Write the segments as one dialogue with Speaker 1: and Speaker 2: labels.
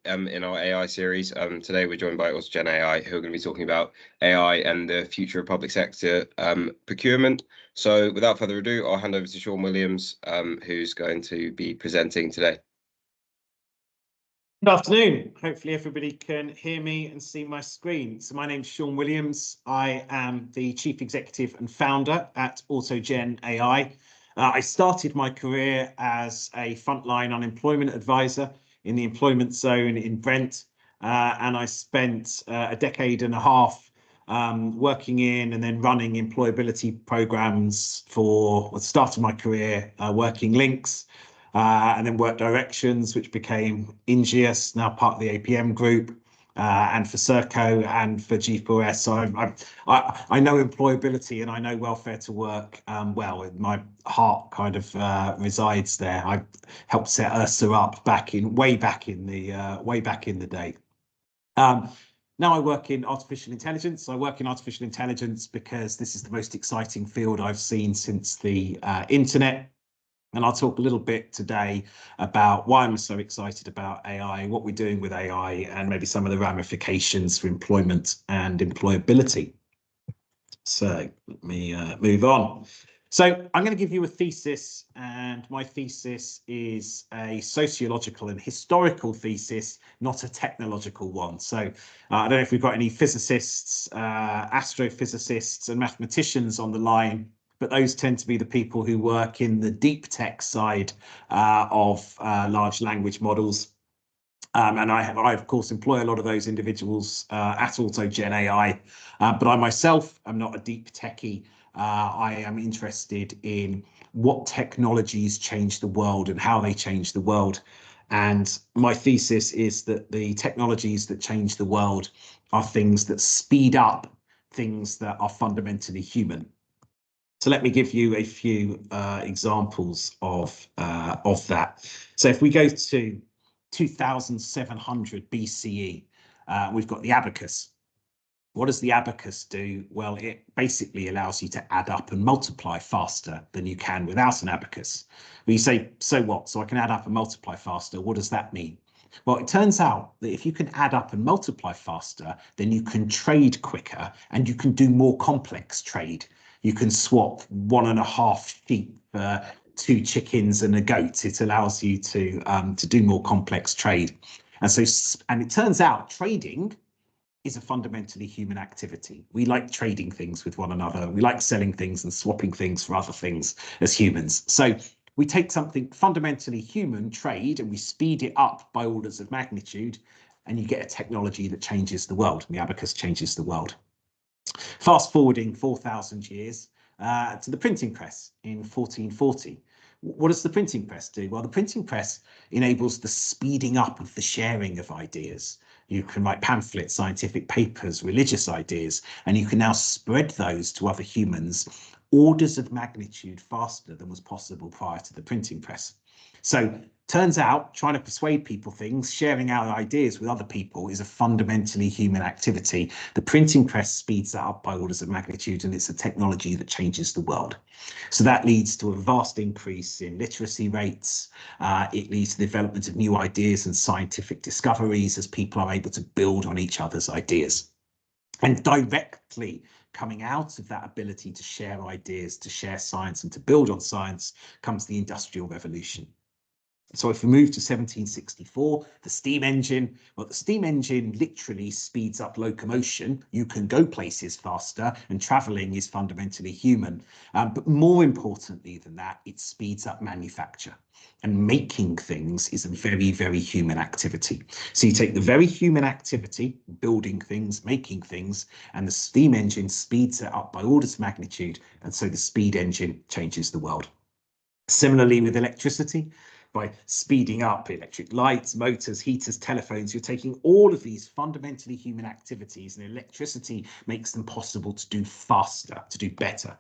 Speaker 1: in our AI series. Today we're joined by Autogen AI, who are going to be talking about AI and the future of public sector procurement. So without further ado, I'll hand over to Sean Williams, who's going to be presenting today.
Speaker 2: Good afternoon. Hopefully everybody can hear me and see my screen. So my name's Sean Williams. I am the Chief Executive and Founder at Autogen AI. I started my career as a frontline unemployment advisor in the employment zone in Brent, and I spent a decade and a half working in and then running employability programs for the start of my career, working links. And then Work Directions, which became Ingeus, now part of the APM group, and for Serco and for G4S. So I know employability and I know welfare to work well. My heart kind of resides there. I helped set ERSA up way back in the day. Now I work in artificial intelligence. I work in artificial intelligence because this is the most exciting field I've seen since the internet. And I'll talk a little bit today about why I'm so excited about AI, what we're doing with AI, and maybe some of the ramifications for employment and employability. So let me move on. So I'm going to give you a thesis, and my thesis is a sociological and historical thesis, not a technological one. So I don't know if we've got any physicists, astrophysicists and mathematicians on the line, but those tend to be the people who work in the deep tech side of large language models. And I, of course, employ a lot of those individuals at Autogen AI, but I myself am not a deep techie. I am interested in what technologies change the world and how they change the world. And my thesis is that the technologies that change the world are things that speed up things that are fundamentally human. So let me give you a few examples of that. So if we go to 2700 BCE, we've got the abacus. What does the abacus do? Well, it basically allows you to add up and multiply faster than you can without an abacus. Well, you say, so what? So I can add up and multiply faster. What does that mean? Well, it turns out that if you can add up and multiply faster, then you can trade quicker and you can do more complex trade. You can swap 1.5 sheep for 2 chickens and a goat. It allows you to do more complex trade. And it turns out trading is a fundamentally human activity. We like trading things with one another. We like selling things and swapping things for other things as humans. So we take something fundamentally human, trade, and we speed it up by orders of magnitude, and you get a technology that changes the world. The abacus changes the world. Fast forwarding 4,000 years to the printing press in 1440. What does the printing press do? Well, the printing press enables the speeding up of the sharing of ideas. You can write pamphlets, scientific papers, religious ideas, and you can now spread those to other humans orders of magnitude faster than was possible prior to the printing press. So turns out trying to persuade people things, sharing our ideas with other people is a fundamentally human activity. The printing press speeds that up by orders of magnitude, and it's a technology that changes the world. So that leads to a vast increase in literacy rates. It leads to the development of new ideas and scientific discoveries as people are able to build on each other's ideas. And directly coming out of that ability to share ideas, to share science and to build on science comes the Industrial Revolution. So if we move to 1764, the steam engine, well, the steam engine literally speeds up locomotion. You can go places faster, and traveling is fundamentally human. But more importantly than that, it speeds up manufacture. And making things is a very, very human activity. So you take the very human activity, building things, making things, and the steam engine speeds it up by orders of magnitude. And so the speed engine changes the world. Similarly with electricity, by speeding up electric lights, motors, heaters, telephones, you're taking all of these fundamentally human activities, and electricity makes them possible to do faster, to do better.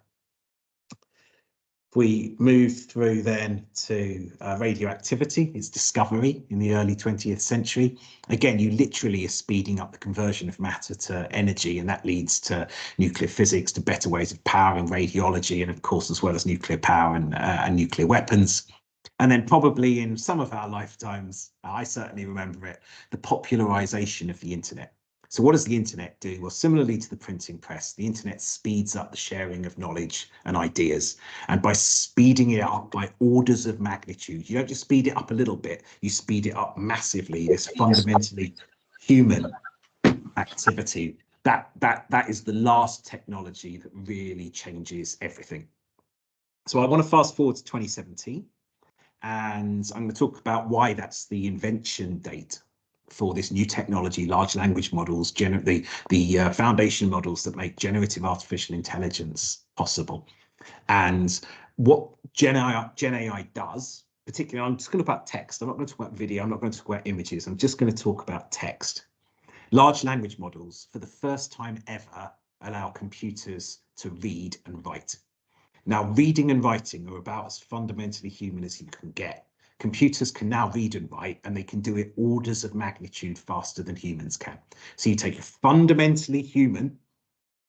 Speaker 2: If we move through then to radioactivity, its discovery in the early 20th century. Again, you literally are speeding up the conversion of matter to energy, and that leads to nuclear physics, to better ways of powering radiology, and of course, as well as nuclear power and nuclear weapons. And then probably in some of our lifetimes, I certainly remember it, the popularization of the internet. So what does the internet do? Well, similarly to the printing press, the internet speeds up the sharing of knowledge and ideas. And by speeding it up by orders of magnitude, you don't just speed it up a little bit, you speed it up massively. This fundamentally human activity, that is the last technology that really changes everything. So I want to fast forward to 2017, and I'm going to talk about why that's the invention date for this new technology, large language models, the foundation models that make generative artificial intelligence possible. And what Gen AI does, particularly, I'm just going to talk about text. I'm not going to talk about video. I'm not going to talk about images. I'm just going to talk about text. Large language models, for the first time ever, allow computers to read and write. Now, reading and writing are about as fundamentally human as you can get. Computers can now read and write, and they can do it orders of magnitude faster than humans can. So you take a fundamentally human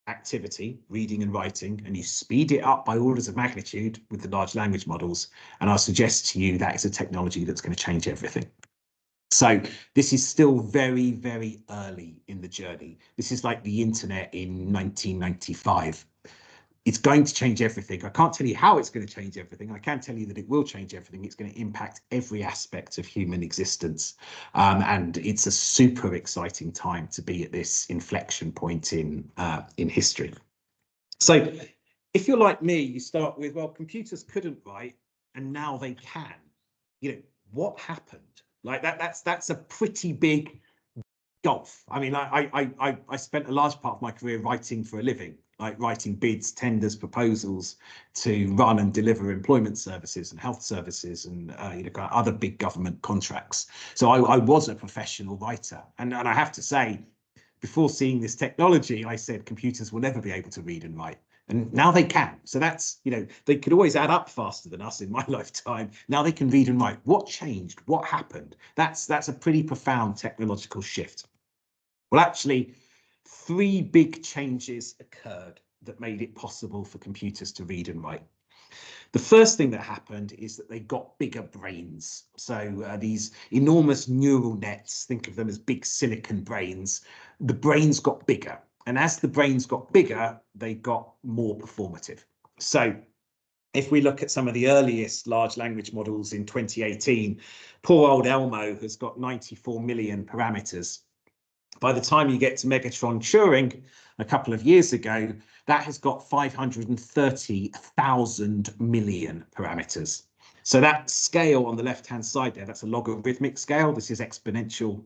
Speaker 2: activity, reading and writing, and you speed it up by orders of magnitude with the large language models. And I'll suggest to you that is a technology that's going to change everything. So this is still very, very early in the journey. This is like the internet in 1995. It's going to change everything. I can't tell you how it's going to change everything. I can tell you that it will change everything. It's going to impact every aspect of human existence. And it's a super exciting time to be at this inflection point in history. So if you're like me, you start with, well, computers couldn't write and now they can. You know, what happened? Like that's a pretty big gulf. I mean, I spent a large part of my career writing for a living, like writing bids, tenders, proposals to run and deliver employment services and health services and other big government contracts. So I was a professional writer, and I have to say, before seeing this technology, I said computers will never be able to read and write. And now they can. So that's, they could always add up faster than us in my lifetime. Now they can read and write. What changed? What happened? That's a pretty profound technological shift. Well, actually, 3 big changes occurred that made it possible for computers to read and write. The first thing that happened is that they got bigger brains. So these enormous neural nets, think of them as big silicon brains, the brains got bigger. And as the brains got bigger, they got more performative. So if we look at some of the earliest large language models in 2018, poor old Elmo has got 94 million parameters. By the time you get to Megatron Turing a couple of years ago, that has got 530,000 million parameters. So that scale on the left-hand side there, that's a logarithmic scale. This is exponential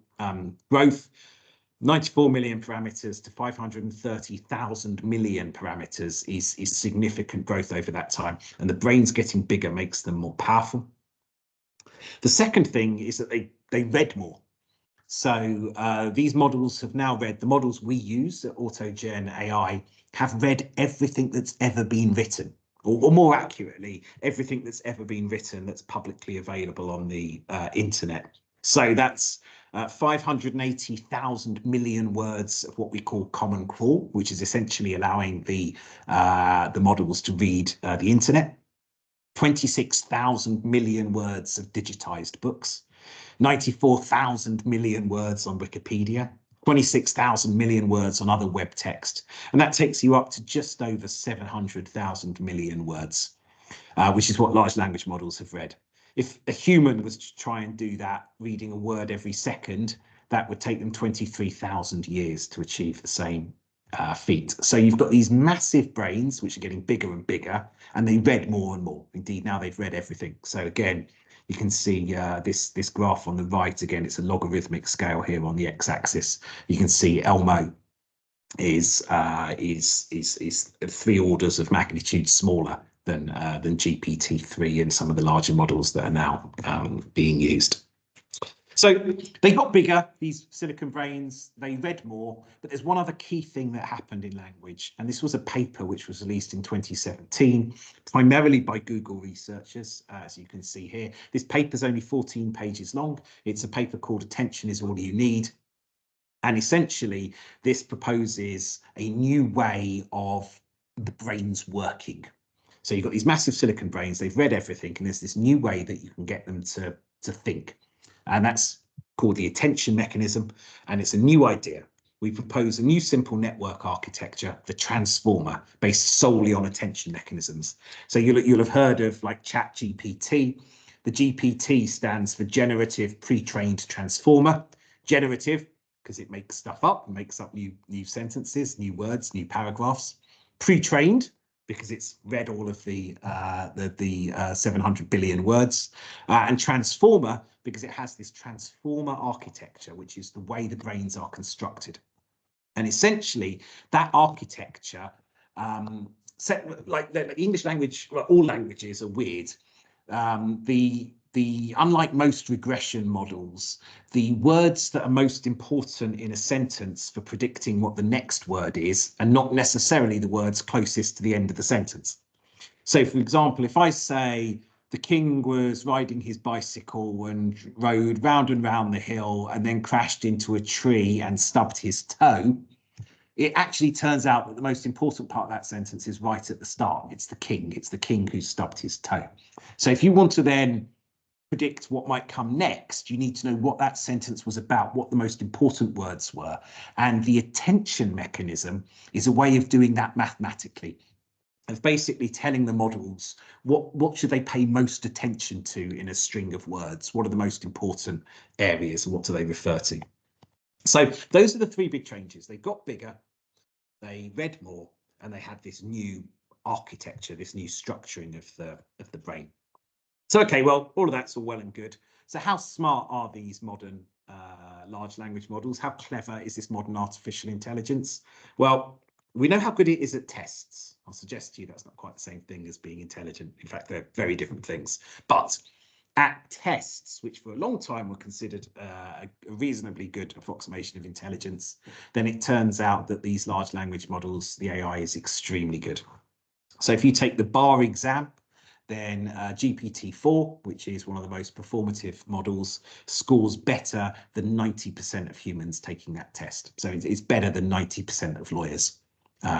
Speaker 2: growth. 94 million parameters to 530,000 million parameters is significant growth over that time. And the brains getting bigger makes them more powerful. The second thing is that they read more. So these models have now read, the models we use at Autogen AI have read everything that's ever been written, or more accurately, everything that's ever been written that's publicly available on the internet. So that's 580,000 million words of what we call Common Crawl, which is essentially allowing the models to read the internet. 26,000 million words of digitized books. 94,000 million words on Wikipedia, 26,000 million words on other web text. And that takes you up to just over 700,000 million words, which is what large language models have read. If a human was to try and do that, reading a word every second, that would take them 23,000 years to achieve the same feat. So you've got these massive brains, which are getting bigger and bigger, and they read more and more. Indeed, now they've read everything. So again, you can see this graph on the right. Again, it's a logarithmic scale here on the x-axis. You can see Elmo is 3 orders of magnitude smaller than GPT-3 and some of the larger models that are now being used. So they got bigger, these silicon brains, they read more, but there's one other key thing that happened in language, and this was a paper which was released in 2017, primarily by Google researchers, as you can see here. This paper is only 14 pages long. It's a paper called Attention is All You Need. And essentially, this proposes a new way of the brain's working. So you've got these massive silicon brains, they've read everything, and there's this new way that you can get them to think. And that's called the attention mechanism, and it's a new idea. We propose a new simple network architecture, the transformer, based solely on attention mechanisms. So you'll have heard of like ChatGPT. The GPT stands for Generative Pre-trained Transformer. Generative, because it makes stuff up, makes up new sentences, new words, new paragraphs. Pre-trained, because it's read all of the 700 billion words, and transformer, because it has this transformer architecture, which is the way the brains are constructed. And essentially, that architecture, like the English language, well, all languages are weird. Unlike most regression models, the words that are most important in a sentence for predicting what the next word is are not necessarily the words closest to the end of the sentence. So, for example, if I say the king was riding his bicycle and rode round and round the hill and then crashed into a tree and stubbed his toe, it actually turns out that the most important part of that sentence is right at the start. It's the king. It's the king who stubbed his toe. So if you want to then predict what might come next, you need to know what that sentence was about, what the most important words were. And the attention mechanism is a way of doing that mathematically, of basically telling the models what should they pay most attention to in a string of words, what are the most important areas, and what do they refer to. So those are the three big changes. They got bigger, they read more, and they had this new architecture, this new structuring of the brain. So, okay, well, all of that's all well and good. So how smart are these modern large language models? How clever is this modern artificial intelligence? Well, we know how good it is at tests. I'll suggest to you that's not quite the same thing as being intelligent. In fact, they're very different things. But at tests, which for a long time were considered a reasonably good approximation of intelligence, then it turns out that these large language models, the AI is extremely good. So if you take the bar exam, then GPT-4, which is one of the most performative models, scores better than 90% of humans taking that test. So it's better than 90% of lawyers.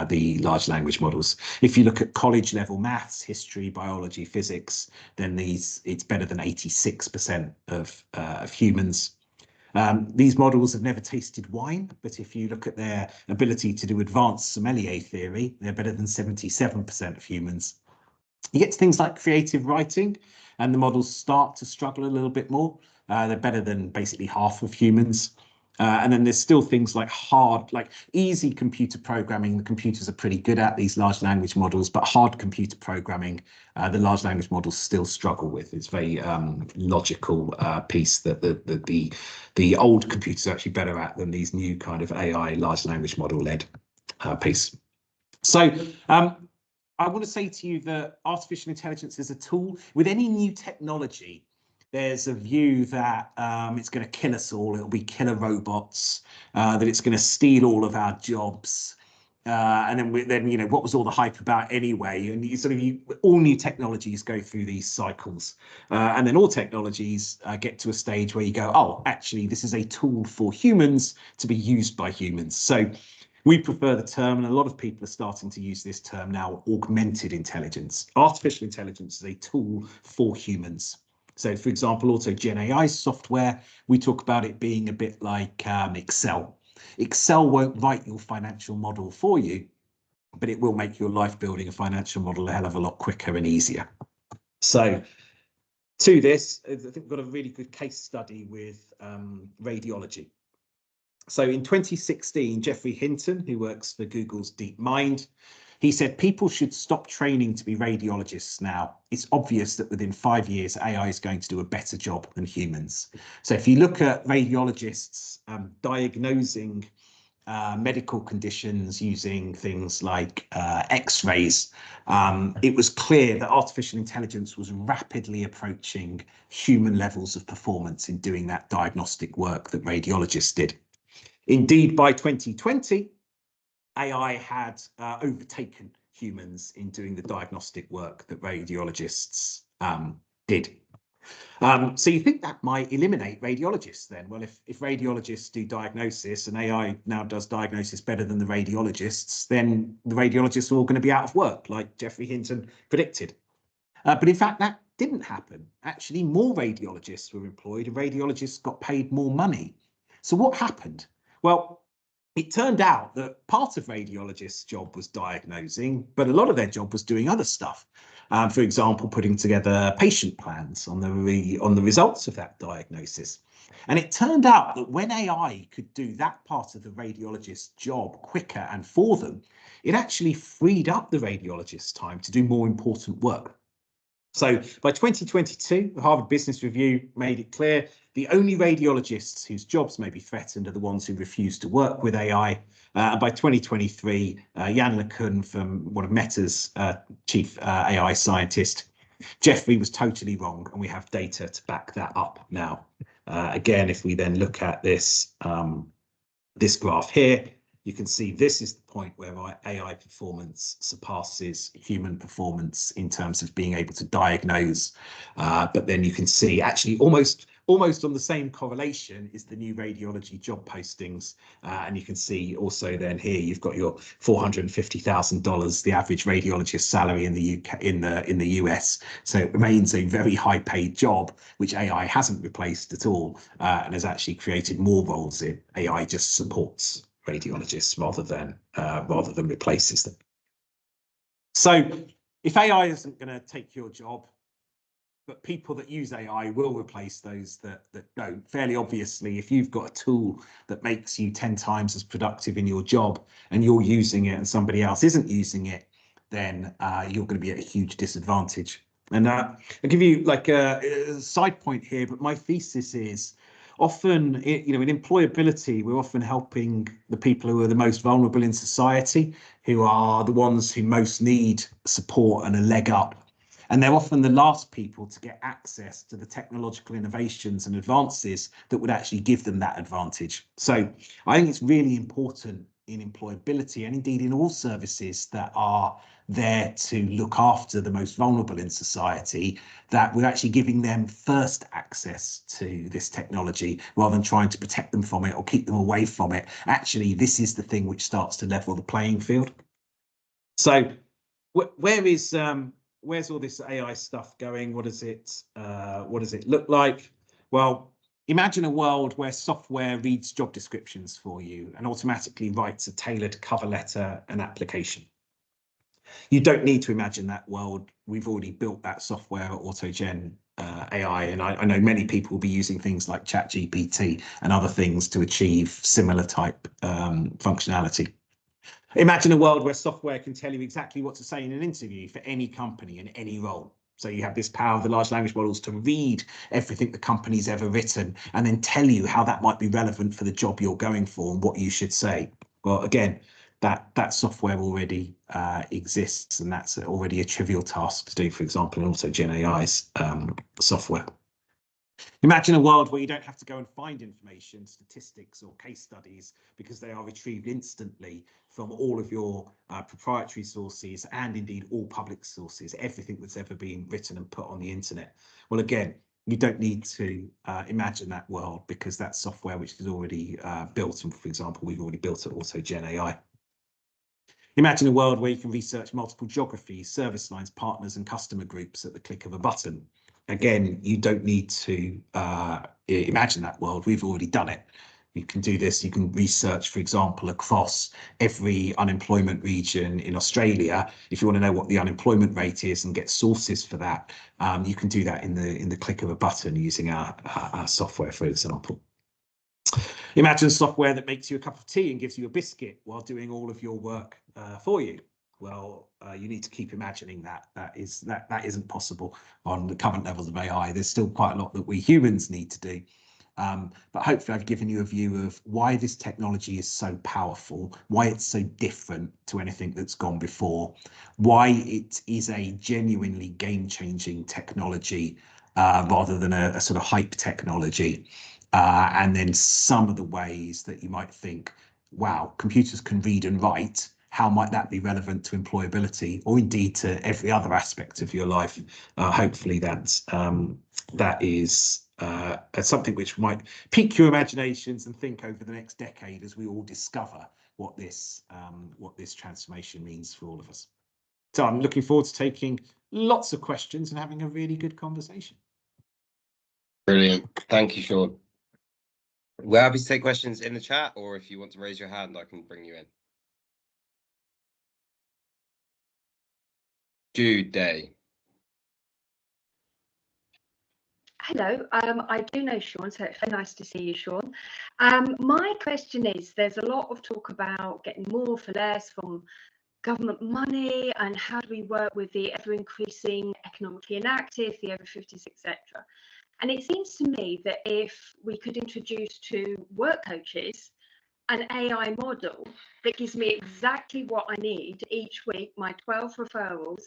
Speaker 2: The large language models. If you look at college level maths, history, biology, physics, then it's better than 86% of humans. These models have never tasted wine, but if you look at their ability to do advanced sommelier theory, they're better than 77% of humans. You get to things like creative writing, and the models start to struggle a little bit more. They're better than basically half of humans. And then there's still things like easy computer programming. The computers are pretty good at these large language models, but hard computer programming, the large language models still struggle with. It's very logical piece that the old computers are actually better at than these new kind of AI large language model led piece. So I want to say to you that artificial intelligence is a tool. With any new technology, there's a view that it's going to kill us all. It'll be killer robots, that it's going to steal all of our jobs. And then you know, what was all the hype about anyway? And all new technologies go through these cycles. And then all technologies get to a stage where you go, oh, actually, this is a tool for humans to be used by humans. So we prefer the term, and a lot of people are starting to use this term now, augmented intelligence. Artificial intelligence is a tool for humans. So, for example, Autogen AI software, we talk about it being a bit like Excel. Excel won't write your financial model for you, but it will make your life building a financial model a hell of a lot quicker and easier. So, to this, I think we've got a really good case study with radiology. So in 2016, Geoffrey Hinton, who works for Google's DeepMind, he said people should stop training to be radiologists now. It's obvious that within 5 years, AI is going to do a better job than humans. So if you look at radiologists diagnosing medical conditions using things like X-rays, it was clear that artificial intelligence was rapidly approaching human levels of performance in doing that diagnostic work that radiologists did. Indeed, by 2020, AI had overtaken humans in doing the diagnostic work that radiologists did. So you think that might eliminate radiologists then? Well, if radiologists do diagnosis and AI now does diagnosis better than the radiologists, then the radiologists are all going to be out of work, like Geoffrey Hinton predicted. But in fact, that didn't happen. Actually, more radiologists were employed and radiologists got paid more money. So what happened? Well, it turned out that part of radiologists' job was diagnosing, but a lot of their job was doing other stuff. For example, putting together patient plans on the results of that diagnosis. And it turned out that when AI could do that part of the radiologist's job quicker and for them, it actually freed up the radiologist's time to do more important work. So by 2022, the Harvard Business Review made it clear the only radiologists whose jobs may be threatened are the ones who refuse to work with AI. And by 2023, Jan LeCun, from one of Meta's chief AI scientist, Geoffrey was totally wrong, and we have data to back that up now. Again, if we then look at this, this graph here, you can see this is the point where AI performance surpasses human performance in terms of being able to diagnose. But then you can see actually almost on the same correlation is the new radiology job postings. And you can see also then here you've got your $450,000, the average radiologist salary in the UK, in the US. So it remains a very high paid job, which AI hasn't replaced at all, and has actually created more roles in. AI just supports radiologists rather than replaces them. So if AI isn't going to take your job, but people that use AI will replace those that don't. Fairly obviously, if you've got a tool that makes you 10 times as productive in your job and you're using it and somebody else isn't using it, then you're going to be at a huge disadvantage. And I'll give you like a side point here, but my thesis is often, in employability, we're often helping the people who are the most vulnerable in society, who are the ones who most need support and a leg up. And they're often the last people to get access to the technological innovations and advances that would actually give them that advantage. So I think it's really important in employability and indeed in all services that are there to look after the most vulnerable in society, that we're actually giving them first access to this technology rather than trying to protect them from it or keep them away from it. Actually, this is the thing which starts to level the playing field. So where's all this AI stuff going? What does it look like? Well, imagine a world where software reads job descriptions for you and automatically writes a tailored cover letter and application. You don't need to imagine that world. We've already built that software at Autogen AI, and I know many people will be using things like ChatGPT and other things to achieve similar type functionality. Imagine a world where software can tell you exactly what to say in an interview for any company in any role. So you have this power of the large language models to read everything the company's ever written and then tell you how that might be relevant for the job you're going for and what you should say. Well, again, that software already exists, and that's already a trivial task to do, for example, in Autogen AI's software. Imagine a world where you don't have to go and find information, statistics or case studies, because they are retrieved instantly from all of your proprietary sources and indeed all public sources, everything that's ever been written and put on the internet. Well, again, you don't need to imagine that world because that's software which is already built. And for example, we've already built it Autogen AI. Imagine a world where you can research multiple geographies, service lines, partners and customer groups at the click of a button. Again, you don't need to imagine that world. We've already done it. You can do this. You can research, for example, across every unemployment region in Australia. If you want to know what the unemployment rate is and get sources for that, you can do that in the click of a button using our software, for example. Imagine software that makes you a cup of tea and gives you a biscuit while doing all of your work for you. Well, you need to keep imagining that. That isn't possible on the current levels of AI. There's still quite a lot that we humans need to do. But hopefully I've given you a view of why this technology is so powerful, why it's so different to anything that's gone before, why it is a genuinely game-changing technology rather than a sort of hype technology. And then some of the ways that you might think, wow, computers can read and write. how might that be relevant to employability, or indeed to every other aspect of your life? Hopefully that is something which might pique your imaginations and think over the next decade as we all discover what this transformation means for all of us. So I'm looking forward to taking lots of questions and having a really good conversation.
Speaker 1: Brilliant. Thank you, Sean. We're happy to take questions in the chat, or if you want to raise your hand, I can bring you in. Jude Day.
Speaker 3: Hello, I do know Sean, so it's very nice to see you, Sean. My question is, there's a lot of talk about getting more for less from government money, and how do we work with the ever-increasing economically inactive, the over 50s, etc. And it seems to me that if we could introduce to work coaches an AI model that gives me exactly what I need each week, my 12 referrals,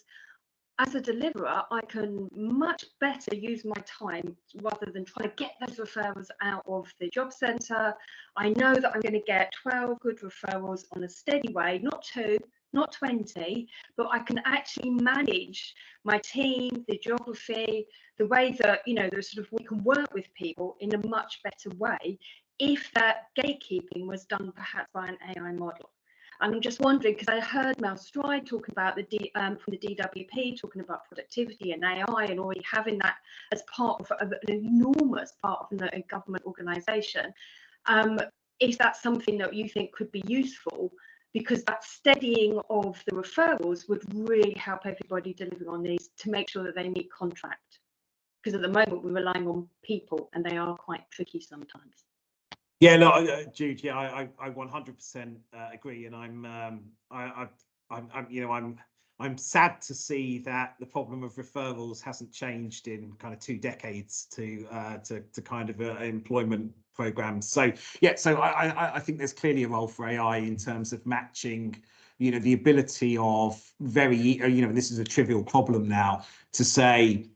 Speaker 3: as a deliverer, I can much better use my time rather than trying to get those referrals out of the job centre. I know that I'm going to get 12 good referrals on a steady way, not 2, not 20, but I can actually manage my team, the geography, the way that, you know, we can work with people in a much better way if that gatekeeping was done perhaps by an AI model. And I'm just wondering, because I heard Mel Stride talking about from the DWP, talking about productivity and AI, and already having that as part of an enormous part of a government organisation. Is that something that you think could be useful? Because that steadying of the referrals would really help everybody delivering on these to make sure that they meet contract. Because at the moment we're relying on people, and they are quite tricky sometimes.
Speaker 2: Yeah, no, Jude. Yeah, I 100% agree, and I'm sad to see that the problem of referrals hasn't changed in kind of 2 decades to kind of employment programs. So yeah, so I think there's clearly a role for AI in terms of matching, you know, the ability of this is a trivial problem now, to say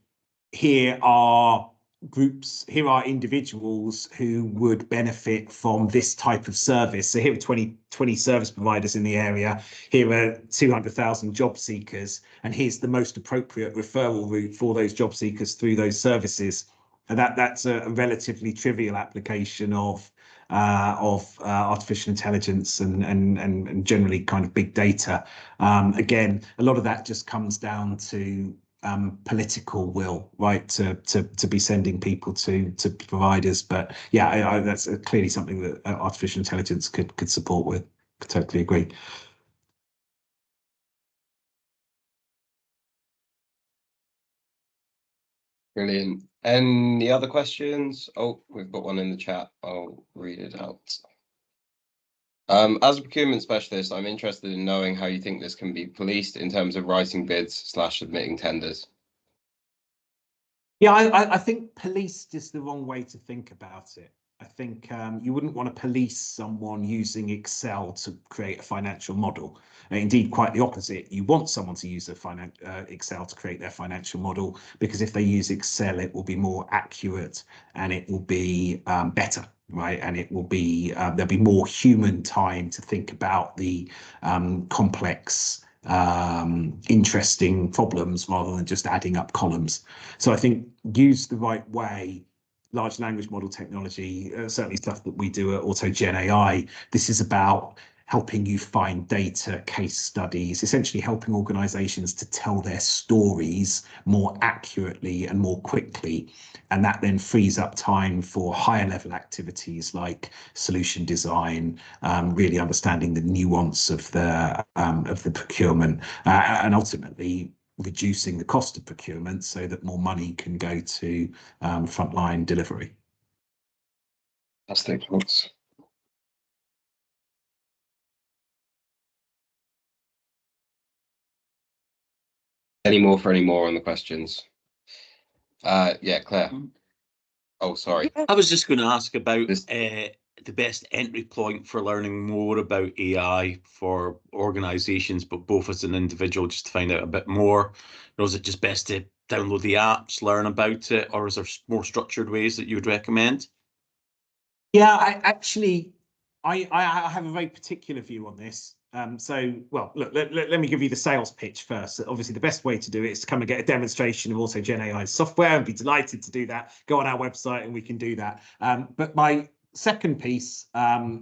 Speaker 2: here are groups, here are individuals who would benefit from this type of service. So here are 20 service providers in the area, here are 200,000 job seekers, and here's the most appropriate referral route for those job seekers through those services. And that's a relatively trivial application of artificial intelligence and generally kind of big data. Again, a lot of that just comes down to political will, right, to be sending people to providers. But yeah, that's clearly something that artificial intelligence could support with. I totally agree.
Speaker 1: Brilliant. Any other questions? Oh, we've got one in the chat. I'll read it out. As a procurement specialist, I'm interested in knowing how you think this can be policed in terms of writing bids / submitting tenders.
Speaker 2: Yeah, I think policed is the wrong way to think about it. I think you wouldn't want to police someone using Excel to create a financial model. Indeed, quite the opposite. You want someone to use Excel to create their financial model, because if they use Excel, it will be more accurate and it will be better, right? And it will be there'll be more human time to think about the complex, interesting problems rather than just adding up columns. So I think used the right way, large language model technology, certainly stuff that we do at Autogen AI, this is about helping you find data, case studies, essentially helping organizations to tell their stories more accurately and more quickly. And that then frees up time for higher level activities like solution design, really understanding the nuance of the procurement, and ultimately reducing the cost of procurement so that more money can go to frontline delivery.
Speaker 1: Fantastic. Thanks. Any more on the questions? Yeah, Claire. Oh, sorry.
Speaker 4: I was just going to ask about the best entry point for learning more about AI for organizations, but both as an individual, just to find out a bit more. Or is it just best to download the apps, learn about it, or is there more structured ways that you would recommend?
Speaker 2: Yeah, I have a very particular view on this. Well, look, let me give you the sales pitch first. Obviously, the best way to do it is to come and get a demonstration of Autogen AI software, and be delighted to do that. Go on our website and we can do that. But my second piece,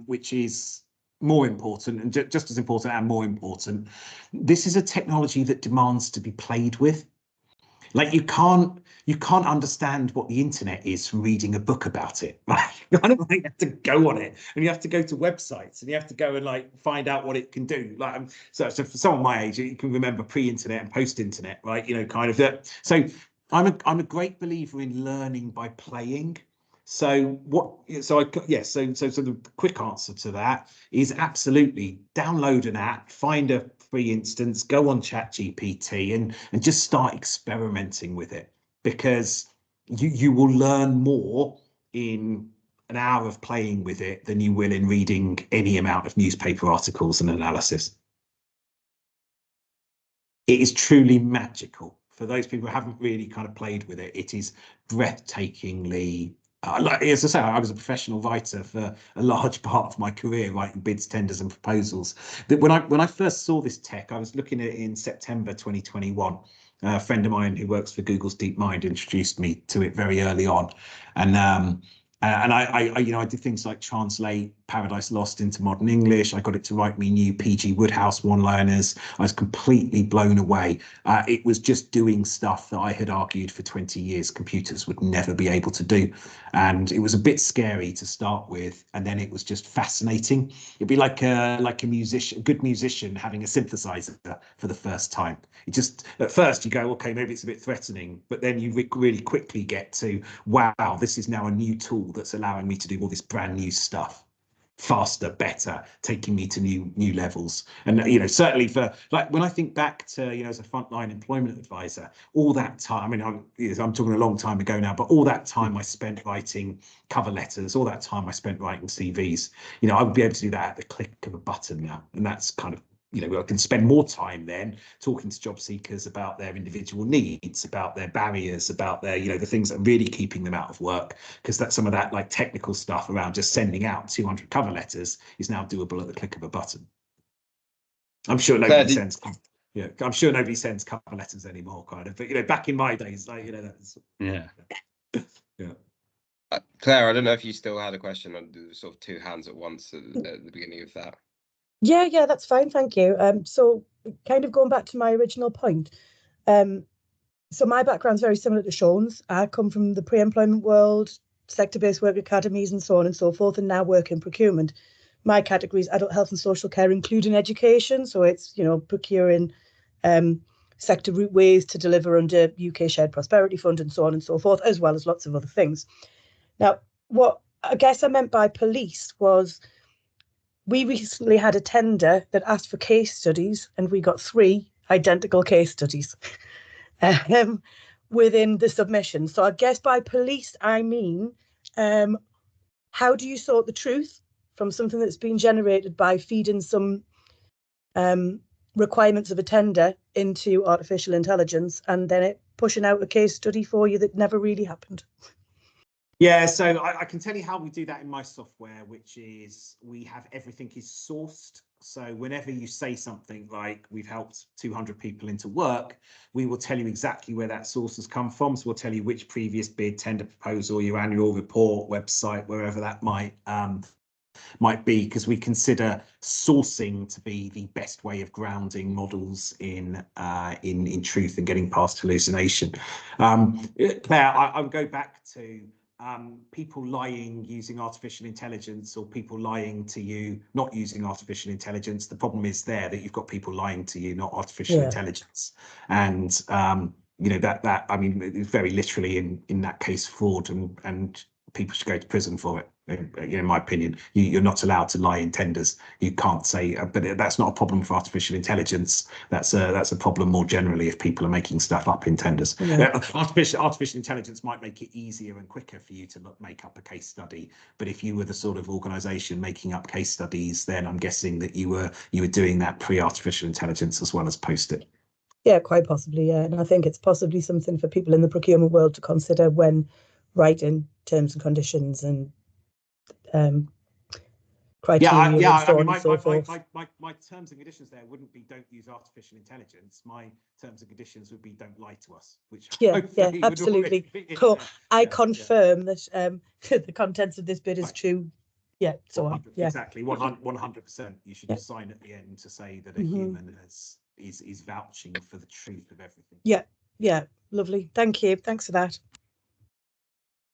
Speaker 2: which is more important, and just as important and more important, this is a technology that demands to be played with. Like you can't understand what the internet is from reading a book about it. Like you kind of like have to go on it, and you have to go to websites, and you have to go and like find out what it can do. Like so for someone my age, you can remember pre-internet and post-internet, right? You know, kind of that. So I'm a great believer in learning by playing. So the quick answer to that is absolutely download an app, find a free instance, go on ChatGPT and just start experimenting with it, because you will learn more in an hour of playing with it than you will in reading any amount of newspaper articles and analysis. It is truly magical. For those people who haven't really kind of played with it, it is breathtakingly like, as I say, I was a professional writer for a large part of my career, writing bids, tenders, and proposals. That when I first saw this tech, I was looking at it in September 2021. A friend of mine who works for Google's DeepMind introduced me to it very early on, and I did things like translate Paradise Lost into modern English. I got it to write me new PG Woodhouse one-liners. I was completely blown away. It was just doing stuff that I had argued for 20 years computers would never be able to do. And it was a bit scary to start with, and then it was just fascinating. It'd be like a musician, a good musician having a synthesizer for the first time. It just, at first you go, okay, maybe it's a bit threatening, but then you really quickly get to, wow, this is now a new tool that's allowing me to do all this brand new stuff. Faster, better, taking me to new levels. And certainly for, like, when I think back to as a frontline employment advisor, all that time, I mean, I'm talking a long time ago now, but all that time I spent writing cover letters, all that time I spent writing CVs, I would be able to do that at the click of a button now. And that's kind of, I can spend more time then talking to job seekers about their individual needs, about their barriers, about their, the things that are really keeping them out of work, because that's some of that like technical stuff around just sending out 200 cover letters is now doable at the click of a button. I'm sure nobody sends, I'm sure nobody sends cover letters anymore, kind of. But back in my days, like that's
Speaker 4: yeah.
Speaker 1: Claire, I don't know if you still had a question on the sort of two hands at once at the beginning of that.
Speaker 5: Yeah, that's fine, thank you. So kind of going back to my original point, so my background's very similar to Sean's. I come from the pre-employment world, sector-based work academies and so on and so forth, and now work in procurement. My category is adult health and social care, including education. So it's, procuring sector route ways to deliver under UK Shared Prosperity Fund and so on and so forth, as well as lots of other things. Now, what I guess I meant by police was, we recently had a tender that asked for case studies, and we got 3 identical case studies within the submission. So I guess by police, I mean, how do you sort the truth from something that's been generated by feeding some requirements of a tender into artificial intelligence and then it pushing out a case study for you that never really happened?
Speaker 2: Yeah, so I can tell you how we do that in my software, which is we have everything is sourced. So whenever you say something like we've helped 200 people into work, we will tell you exactly where that source has come from. So we'll tell you which previous bid, tender proposal, your annual report, website, wherever that might be, because we consider sourcing to be the best way of grounding models in truth and getting past hallucination. Claire, I would go back to people lying using artificial intelligence, or people lying to you not using artificial intelligence. The problem is there that you've got people lying to you, not artificial intelligence. And that I mean, it's very literally in that case fraud, and people should go to prison for it. In my opinion, you're not allowed to lie in tenders. You can't say, but that's not a problem for artificial intelligence. That's a problem more generally if people are making stuff up in tenders. Artificial intelligence might make it easier and quicker for you to make up a case study. But if you were the sort of organisation making up case studies, then I'm guessing that you were doing that pre-artificial intelligence as well as post it.
Speaker 5: Yeah, quite possibly. Yeah, and I think it's possibly something for people in the procurement world to consider when writing terms and conditions and criteria
Speaker 2: Yeah,
Speaker 5: and so
Speaker 2: I mean,
Speaker 5: on and so forth.
Speaker 2: my terms and conditions there wouldn't be don't use artificial intelligence. My terms and conditions would be don't lie to us, which
Speaker 5: Yeah,
Speaker 2: hopefully would
Speaker 5: absolutely.
Speaker 2: already be in
Speaker 5: So
Speaker 2: there.
Speaker 5: I
Speaker 2: Yeah,
Speaker 5: confirm that the contents of this bid is
Speaker 2: Right.
Speaker 5: true. Yeah, so on. Yeah,
Speaker 2: exactly. 100%. You should
Speaker 5: Yeah.
Speaker 2: just sign at the end to say that a
Speaker 5: Mhm.
Speaker 2: human is vouching for the truth of everything.
Speaker 5: Yeah, lovely. Thank you. Thanks for that.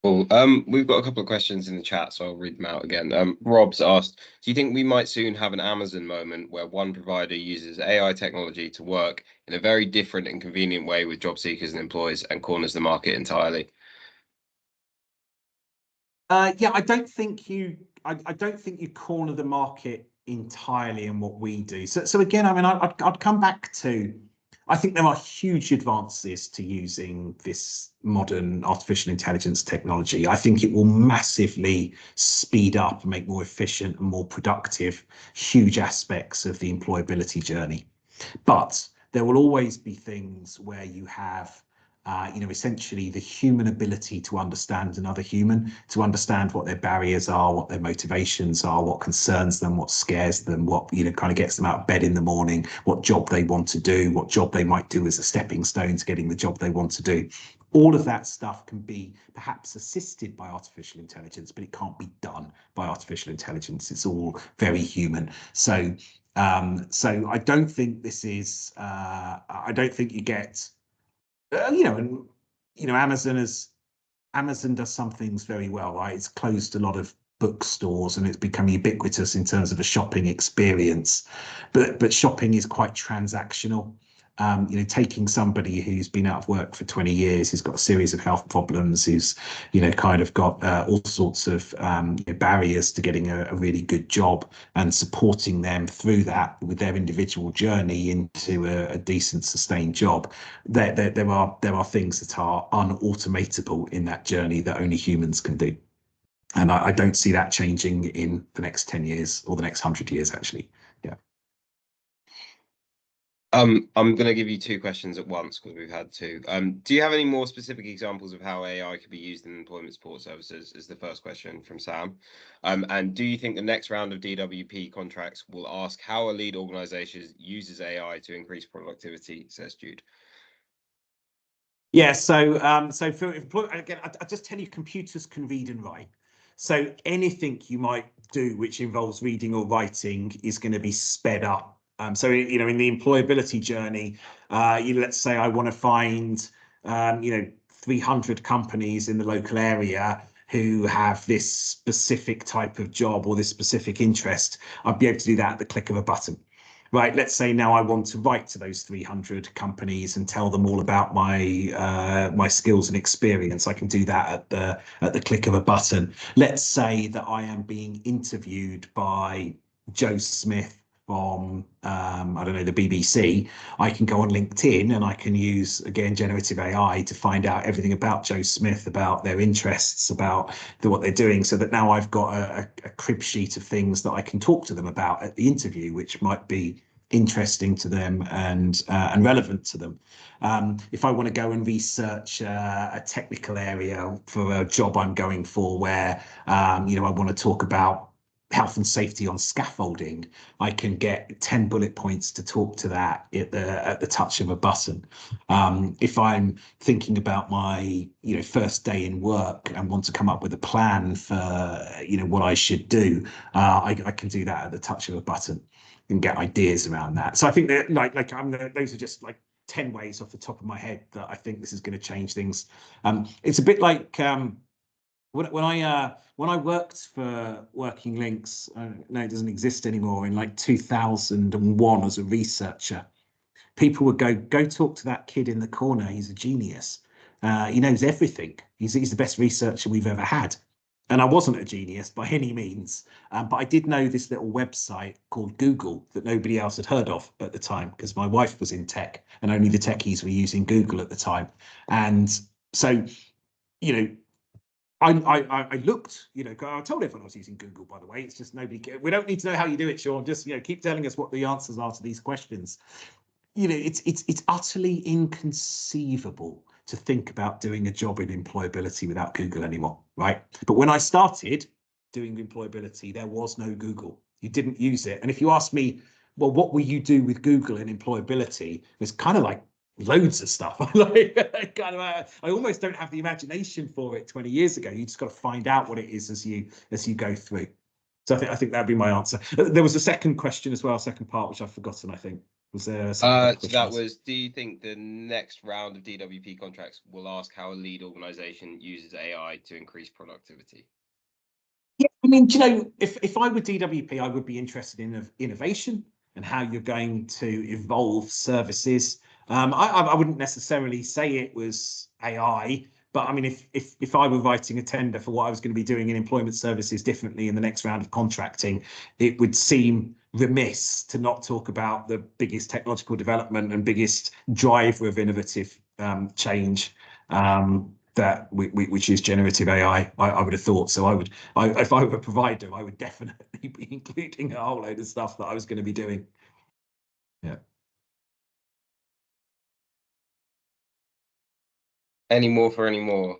Speaker 1: Cool. We've got a couple of questions in the chat, so I'll read them out again. Rob's asked, do you think we might soon have an Amazon moment where one provider uses AI technology to work in a very different and convenient way with job seekers and employees and corners the market entirely?
Speaker 2: Yeah, I don't think you corner the market entirely in what we do. So again, I mean, I'd come back to, I think there are huge advances to using this modern artificial intelligence technology. I think it will massively speed up and make more efficient and more productive huge aspects of the employability journey. But there will always be things where you have essentially the human ability to understand another human, to understand what their barriers are, what their motivations are, what concerns them, what scares them, what kind of gets them out of bed in the morning, what job they want to do, what job they might do as a stepping stone to getting the job they want to do. All of that stuff can be perhaps assisted by artificial intelligence, but it can't be done by artificial intelligence. It's all very human. So I don't think this is. I don't think you get. Amazon does some things very well, right? It's closed a lot of bookstores and it's become ubiquitous in terms of a shopping experience, but shopping is quite transactional. Taking somebody who's been out of work for 20 years, who's got a series of health problems, who's kind of got all sorts of barriers to getting a really good job, and supporting them through that with their individual journey into a decent sustained job. There are things that are unautomatable in that journey that only humans can do, and I don't see that changing in the next 10 years or the next 100 years actually. Yeah.
Speaker 1: I'm going to give you two questions at once because we've had two. Do you have any more specific examples of how AI could be used in employment support services? Is the first question from Sam. And do you think the next round of DWP contracts will ask how a lead organisation uses AI to increase productivity? Says Jude.
Speaker 2: Yeah. So for again, I just tell you, computers can read and write. So anything you might do which involves reading or writing is going to be sped up. So in the employability journey, let's say I want to find 300 companies in the local area who have this specific type of job or this specific interest. I'd be able to do that at the click of a button. Right, let's say now I want to write to those 300 companies and tell them all about my skills and experience. I can do that at the click of a button. Let's say that I am being interviewed by Joe Smith from I don't know, the BBC. I can go on LinkedIn and I can use, again, generative AI to find out everything about Joe Smith, about their interests, about what they're doing, so that now I've got a crib sheet of things that I can talk to them about at the interview, which might be interesting to them and relevant to them. If I want to go and research a technical area for a job I'm going for, where I want to talk about health and safety on scaffolding, I can get 10 bullet points to talk to that at the touch of a button. If I'm thinking about my first day in work and want to come up with a plan for what I should do, I can do that at the touch of a button and get ideas around that. So I think that those are just like 10 ways off the top of my head that I think this is going to change things. It's a bit like when I worked for Working Links, no, it doesn't exist anymore, in like 2001 as a researcher, people would go talk to that kid in the corner. He's a genius. He knows everything. He's the best researcher we've ever had. And I wasn't a genius by any means, but I did know this little website called Google that nobody else had heard of at the time, because my wife was in tech and only the techies were using Google at the time. And so, I looked, I told everyone I was using Google, by the way. It's just we don't need to know how you do it, Sean. Just, keep telling us what the answers are to these questions. It's utterly inconceivable to think about doing a job in employability without Google anymore, right? But when I started, doing employability, there was no Google. You didn't use it. And if you ask me, well, what will you do with Google and employability? It's kind of like loads of stuff. I almost don't have the imagination for it 20 years ago. You just got to find out what it is as you go through. So I think that'd be my answer. There was a second question as well, second part, which I've forgotten, I think. Was there
Speaker 1: so that was, do you think the next round of DWP contracts will ask how a lead organization uses AI to increase productivity?
Speaker 2: Yeah, I mean, do you know, if I were DWP, I would be interested in innovation and how you're going to evolve services. I wouldn't necessarily say it was AI, but I mean, if I were writing a tender for what I was going to be doing in employment services differently in the next round of contracting, it would seem remiss to not talk about the biggest technological development and biggest driver of innovative change, which is generative AI. I would have thought. So if I were a provider, I would definitely be including a whole load of stuff that I was going to be doing. Yeah.
Speaker 1: Any more for any more?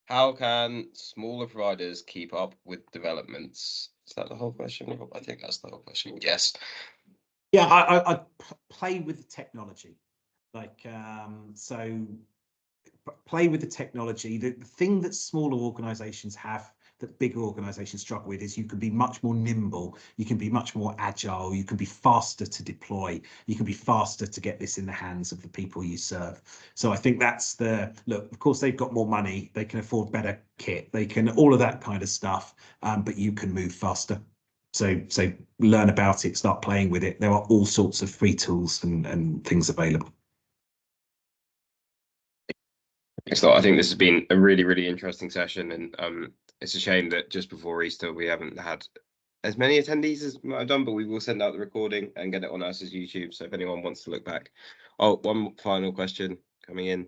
Speaker 1: How can smaller providers keep up with developments? Is that the whole question? I think that's the whole question. Yes.
Speaker 2: Yeah, I play with the technology. So play with the technology. The thing that smaller organizations have that bigger organizations struggle with is you can be much more nimble, you can be much more agile, you can be faster to deploy, you can be faster to get this in the hands of the people you serve. So I think that's look, of course they've got more money, they can afford better kit, they can all of that kind of stuff, but you can move faster. So learn about it, start playing with it. There are all sorts of free tools and things available.
Speaker 1: I think this has been a really, really interesting session, and it's a shame that just before Easter we haven't had as many attendees as we might have done, but we will send out the recording and get it on URSA's YouTube. So if anyone wants to look back. Oh, one final question coming in.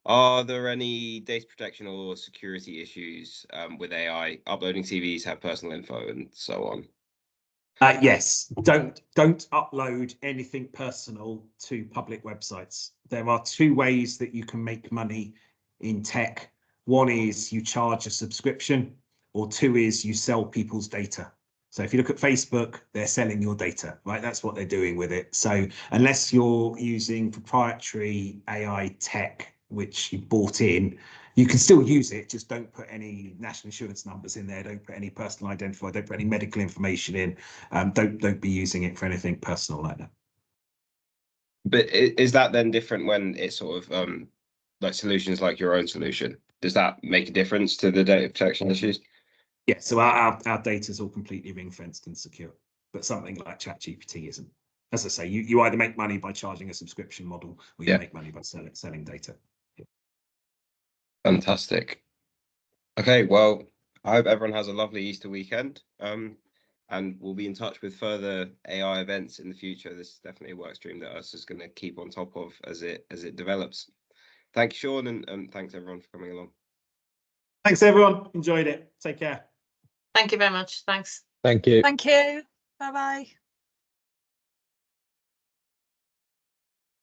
Speaker 1: Are there any data protection or security issues with AI? Uploading CVs, have personal info and so on.
Speaker 2: Yes, don't upload anything personal to public websites. There are two ways that you can make money in tech. One is you charge a subscription, or two is you sell people's data. So if you look at Facebook, they're selling your data, right? That's what they're doing with it. So unless you're using proprietary AI tech, which you bought in, you can still use it, just don't put any national insurance numbers in there, don't put any personal identifier, don't put any medical information in, don't be using it for anything personal like that.
Speaker 1: But is that then different when it's sort of like solutions like your own solution? Does that make a difference to the data protection issues?
Speaker 2: Yeah, so our data is all completely ring fenced and secure, but something like ChatGPT isn't. As I say, you either make money by charging a subscription model, or you make money by selling data. Yeah.
Speaker 1: Fantastic. Okay, well, I hope everyone has a lovely Easter weekend. And we'll be in touch with further AI events in the future. This is definitely a work stream that URSA is going to keep on top of as it develops. Thank you, Sean, and thanks everyone for coming along.
Speaker 2: Thanks everyone. Enjoyed it. Take care.
Speaker 6: Thank you very much. Thanks.
Speaker 7: Thank you.
Speaker 5: Thank you. Bye bye.